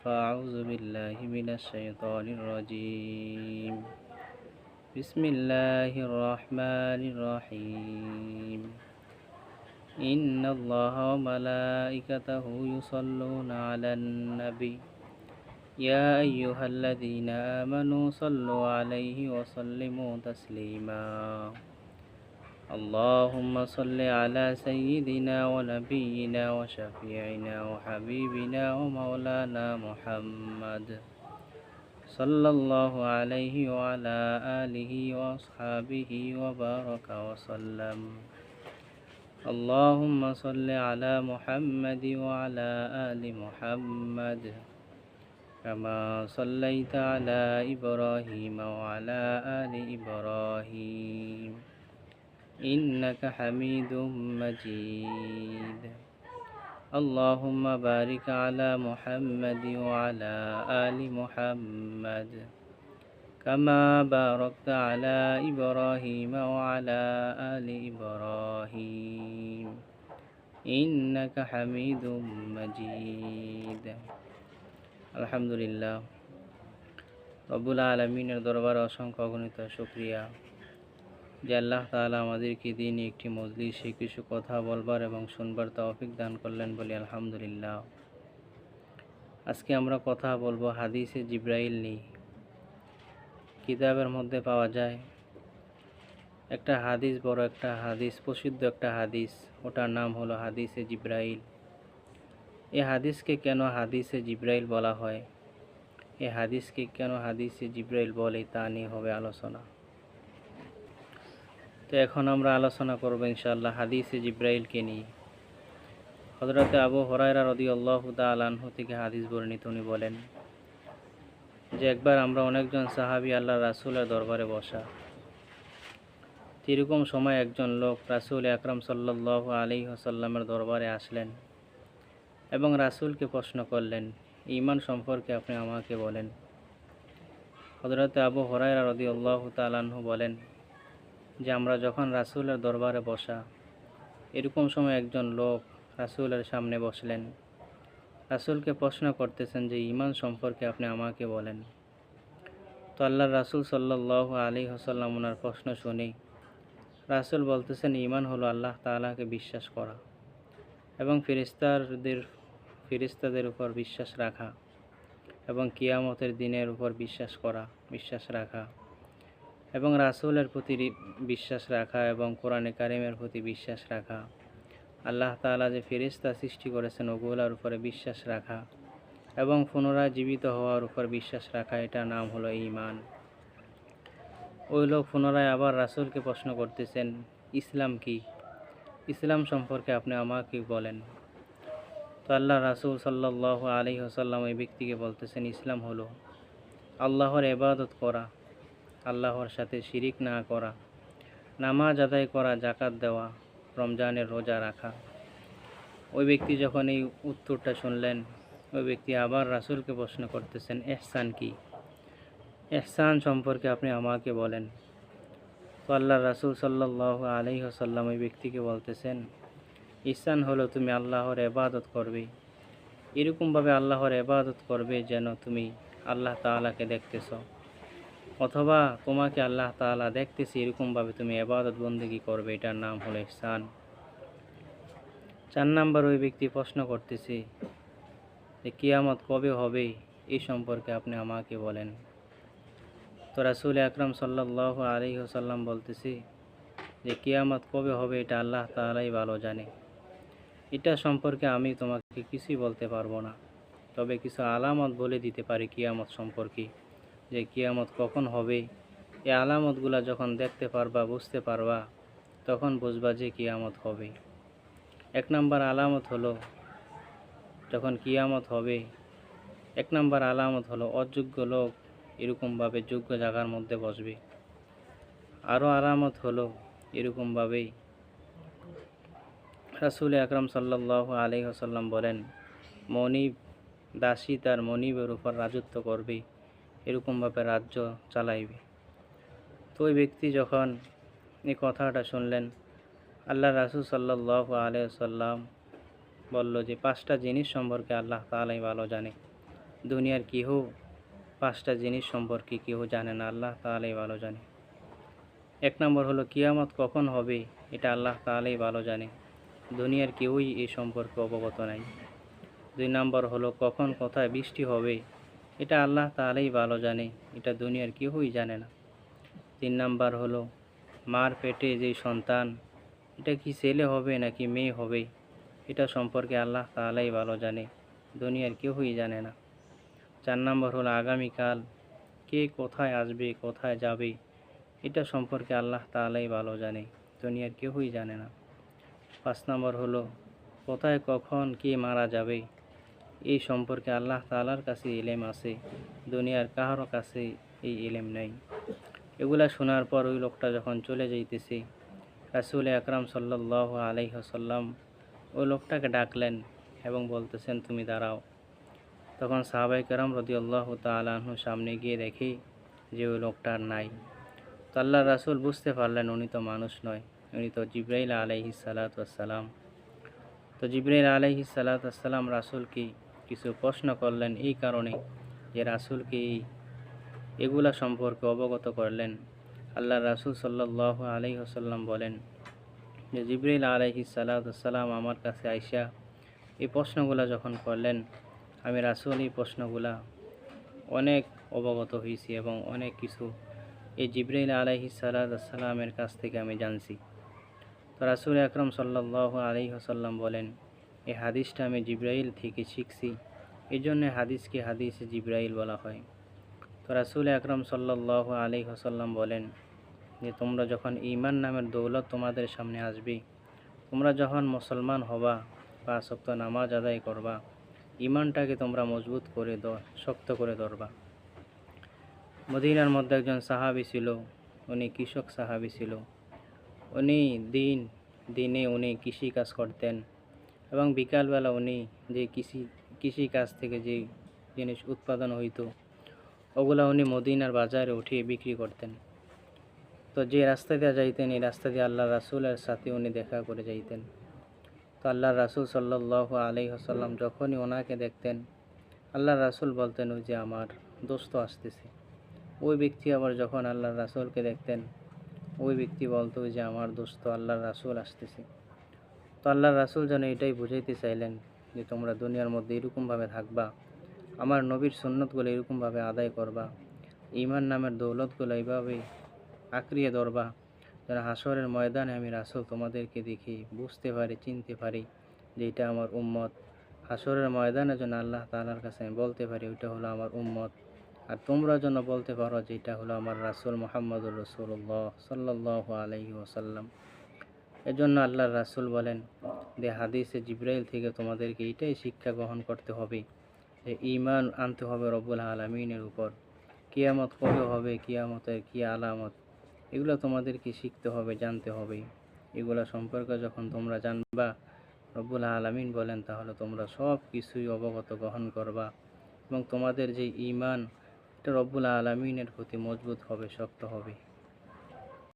فأعوذ بالله من الشيطان الرجيم. بسم الله الرحمن الرحيم. إن الله وملائكته يصلون على النبي يا أيها الذين آمنوا صلوا عليه وسلموا تسليما. اللهم صل على سيدنا ونبينا وشفيعنا وحبيبنا ومولانا محمد صلى الله عليه وعلى آله وأصحابه وبارك وسلم. اللهم صل على محمد وعلى آل محمد كما صليت على إبراهيم وعلى آل إبراهيم إنك حميد مجيد. اللهم بارك على محمد وعلى آل محمد كما باركت على إبراهيم وعلى آل إبراهيم إنك حميد مجيد. আলহামদুলিল্লাহ, রব্বুল আলমিনের দরবারে অসংখ্য অগণিত শুকরিয়া যে আল্লাহ তাআলা আমাদেরকে দিন একটি মজলিসে কিছু কথা বলবার এবং শুনবার তৌফিক দান করলেন বলি আলহামদুলিল্লাহ। আজকে আমরা কথা বলবো হাদিসে জিব্রাইল নিয়ে। কিতাবের মধ্যে পাওয়া যায় একটা হাদিস, বড় একটা হাদিস, প্রসিদ্ধ একটা হাদিস, ওটার নাম হলো হাদিসে জিব্রাইল। এই হাদিসকে কেন হাদিসে জিব্রাইল বলা হয়, এই হাদিসকে কেন হাদিসে জিব্রাইল বলে, তা নিয়ে হবে আলোচনা। তো এখন আমরা আলোচনা করব ইনশাআল্লাহ হাদিসে জিব্রাইলকে নিয়ে। হযরতে আবু হুরায়রা রাদিয়াল্লাহু তাআলা আনহু থেকে হাদিস বর্ণিত, উনি বলেন যে একবার আমরা অনেকজন সাহাবী আল্লাহ রাসূলের দরবারে বসা। এরকম সময় একজন লোক রাসূল আকরাম সাল্লাল্লাহু আলাইহি ওয়াসাল্লামের দরবারে আসলেন এবং রাসূলকে প্রশ্ন করলেন, ঈমান সম্পর্কে আপনি আমাকে বলেন। হযরতে আবু হুরায়রা রাদিয়াল্লাহু তাআলা আনহু বলেন যে আমরা যখন রাসূলের দরবারে বসা, এরকম সময় একজন লোক রাসূলের সামনে বসলেন। রাসূলকে প্রশ্ন করতেছেন যে ঈমান সম্পর্কে আপনি আমাকে বলেন। তো আল্লাহর রাসূল সাল্লাল্লাহু আলাইহি ওয়াসাল্লাম ওনার প্রশ্ন শুনে রাসূল বলতেছেন, ঈমান হলো আল্লাহ তাআলাকে বিশ্বাস করা এবং ফেরেশতাদের উপর বিশ্বাস রাখা এবং কিয়ামতের দিনের উপর বিশ্বাস রাখা এবং রাসূলের প্রতি বিশ্বাস রাখা এবং কোরআনে কারিমের প্রতি বিশ্বাস রাখা, আল্লাহ তাআলা যে ফেরেশতা সৃষ্টি করেছেন ওগুলোর উপরে বিশ্বাস রাখা এবং পুনরায় জীবিত হওয়ার উপর বিশ্বাস রাখা, এটার নাম হলো ঈমান। ওই লোক পুনরায় আবার রাসূলকে প্রশ্ন করতেছেন, ইসলাম কি? ইসলাম সম্পর্কে আপনি আমাকে বলেন। তো আল্লাহ রাসূল সাল্লাল্লাহু আলাইহি ওয়াসাল্লাম ওই ব্যক্তিকে বলতেছেন, ইসলাম হলো আল্লাহর ইবাদত করা, আল্লাহর সাথে শিরিক না করা, নামাজ আদায় করা, যাকাত দেওয়া, রমজানের রোজা রাখা। ওই ব্যক্তি যখন এই উত্তরটা শুনলেন, ওই ব্যক্তি আবার রাসূলকে প্রশ্ন করতেছেন, ইহসান কি? ইহসান সম্পর্কে আপনি আমাকে বলেন। তো আল্লাহ রাসূল সাল্লাল্লাহু আলাইহি ওয়াসাল্লাম ওই ব্যক্তিকে বলতেছেন, ইহসান হলো তুমি আল্লাহর ইবাদত করবে, এরকমভাবে আল্লাহর ইবাদত করবে যেন তুমি আল্লাহ তাআলাকে দেখতেছ, অথবা তোমাকে আল্লাহ তাআলা দেখতেছে, এরকমভাবে তুমি ইবাদত বন্দেগী করবে, এটার নাম হলো ইহসান। 4 নাম্বার, ওই ব্যক্তি প্রশ্ন করতেছে যে কিয়ামত কবে হবে, এই সম্পর্কে আপনি আমাকে বলেন। তো রাসূল আকরাম সাল্লাল্লাহু আলাইহি ওয়াসাল্লাম বলতেছে যে কিয়ামত কবে হবে এটা আল্লাহ তাআলাই ভালো জানে, এটা সম্পর্কে আমি তোমাকে কিছুই বলতে পারবো না, তবে কিছু আলামত বলে দিতে পারি কিয়ামত সম্পর্কে, যে কিয়ামত কখন হবে। এই আলামতগুলো যখন দেখতে পারবা, বুঝতে পারবা, তখন বুঝবা যে কিয়ামত হবে। 1 নাম্বার আলামত হলো, যখন কিয়ামত হবে, 1 নাম্বার আলামত হলো অযোগ্য লোক এরকমভাবে যোগ্য জায়গার মধ্যে বসবে। আরও আলামত হলো এরকমভাবেই রাসূল আকরাম সাল্লাল্লাহু আলাইহি ওয়াসাল্লাম বলেন, মনিব দাসী তার মনিবের উপর রাজত্ব করবে, এরকমভাবে রাজ্য চালাইবে। তো ওই ব্যক্তি যখন এই কথাটা শুনলেন, আল্লাহ রাসূল সাল্লাল্লাহু আলাইহি ওয়াসাল্লাম বলল যে 5টা জিনিস সম্পর্কে আল্লাহ তাআলাই ভালো জানে। দুনিয়ার কেহ পাঁচটা জিনিস সম্পর্কে কেউ জানে না, আল্লাহ তাআলাই ভালো জানে। এক নম্বর হলো কিয়ামত কখন হবে, এটা আল্লাহ তাআলাই ভালো জানে, দুনিয়ার কেউই এই সম্পর্কে অবগত নাই। দুই নম্বর হলো কখন কোথায় বৃষ্টি হবে, এটা আল্লাহ তাআলাই ভালো জানে, এটা দুনিয়ার কেউই জানে না। তিন নম্বর হলো মার পেটে যেই সন্তান, এটা কি ছেলে হবে নাকি মেয়ে হবে, এটা সম্পর্কে আল্লাহ তাআলাই ভালো জানে, দুনিয়ার কেউই জানে না। চার নম্বর হলো আগামীকাল কে কোথায় আসবে, কোথায় যাবে, এটা সম্পর্কে আল্লাহ তাআলাই ভালো জানে, দুনিয়ার কেউই জানে না। পাঁচ নম্বর হলো কোথায় কখন কে মারা যাবে, এই সম্পর্কে আল্লাহ তাআলার কাছে ইলম আছে, দুনিয়ার কারো কাছে এই ইলম নেই। এগুলা শোনার পর ওই লোকটা যখন চলে যাইতেছে, রাসূল আকরাম সাল্লাল্লাহু আলাইহি ওয়াসাল্লাম ওই লোকটাকে ডাকলেন এবং বলতেছেন তুমি দাঁড়াও। তখন সাহাবায়ে কেরাম রাদিয়াল্লাহু তাআলা আনহু সামনে গিয়ে দেখে যে ওই লোকটা আর নাই। তো আল্লাহর রাসূল বুঝতে পারলেন উনি তো মানুষ নয়, উনি তো জিবরাইল আলাইহিস সালাতু ওয়াসসালাম। তো জিবরাইল আলাইহিস সালাতু ওয়াসসালাম রাসূলকে কিছু প্রশ্ন করলেন এই কারণে যে রাসূলকে এগুলা সম্পর্কে অবগত করলেন। আল্লাহর রাসূল সাল্লাল্লাহু আলাইহি ওয়াসাল্লাম বলেন যে জিবরাইল আলাইহিস সালাতু ওয়াসসালাম আমার কাছে আইসা এই প্রশ্নগুলা যখন করলেন, আমি রাসূল এই প্রশ্নগুলা অনেক অবগত হয়েছি এবং অনেক কিছু এই জিবরাইল আলাইহিস সালাতু ওয়াসসালামের কাছ থেকে আমি জানছি। তো রাসূল আকরাম সাল্লাল্লাহু আলাইহি ওয়াসাল্লাম বলেন এই হাদিসটা আমি জিবরাইল থেকে শিখছি, এই জন্য হাদিসকে হাদিসে জিবরাইল বলা হয়। তো রাসূল আকরাম সাল্লাল্লাহু আলাইহি ওয়াসাল্লাম বলেন যে তোমরা যখন ঈমান নামের দৌলত তোমাদের সামনে আসবে, তোমরা যখন মুসলমান হবা, 5 ওয়াক্ত নামাজ আদায় করবা, ঈমানটাকে তোমরা মজবুত করে শক্ত করে ধরবা। মদিনার মধ্যে একজন সাহাবী ছিল, উনি কৃষক সাহাবী ছিল। উনি দিনে উনি কৃষি কাজ করতেন এবং বিকালবেলা উনি যে কৃষি কাজ থেকে যে জিনিস উৎপাদন হইতো ওগুলা উনি মদিনার বাজারে উঠিয়ে বিক্রি করতেন। তো যে রাস্তা দিয়ে যাইতেন এই রাস্তা দিয়ে আল্লাহ রাসূলের সাথে উনি দেখা করে যাইতেন। তো আল্লাহ রাসূল সাল্লাল্লাহু আলাইহি ওয়াসাল্লাম যখনই ওনাকে দেখতেন, আল্লাহ রাসূল বলতেন ওই যে আমার দোস্ত আসতেছে। ওই ব্যক্তি আবার যখন আল্লাহ রাসূলকে দেখতেন, ওই ব্যক্তি বলতো যে আমার দোস্ত আল্লাহ রাসূল আসতেছে। তো আল্লাহ রাসূল যেন এটাই বুঝাইতে চাইলেন যে তোমরা দুনিয়ার মধ্যে এরকমভাবে থাকবা, আমার নবীর সুন্নতগুলো এরকমভাবে আদায় করবা, ঈমান নামের দৌলতগুলো এইভাবে আঁকড়িয়ে ধরবা যেন হাসরের ময়দানে আমি রাসূল তোমাদেরকে দেখি বুঝতে পারি, চিনতে পারি যে এটা আমার উম্মত। হাসরের ময়দানে যেন আল্লাহ তাআলার কাছে আমি বলতে পারি ওইটা হলো আমার উম্মত, আর তোমরা যেন বলতে পারো যে এটা হলো আমার রাসূল মুহাম্মদুর রাসূলুল্লাহ সাল্লাল্লাহু আলাইহি ওয়াসাল্লাম। এজন্য আল্লাহর রাসূল বলেন যে হাদিসে জিবরাইল থেকে তোমাদেরকে এটাই শিক্ষা গ্রহণ করতে হবে যে ঈমান আনতে হবে রব্বুল আলামিনের উপর। কিয়ামত কবে হবে, কিয়ামতের কী আলামত, এগুলো তোমাদেরকে শিখতে হবে, জানতে হবে। এগুলো সম্পর্কে যখন তোমরা জানবা, রব্বুল আলামিন বলেন, তাহলে তোমরা সব কিছুই অবগত গ্রহণ করবা এবং তোমাদের যে ঈমান এটা রব্বুল আলামিনের প্রতি মজবুত হবে, শক্ত হবে।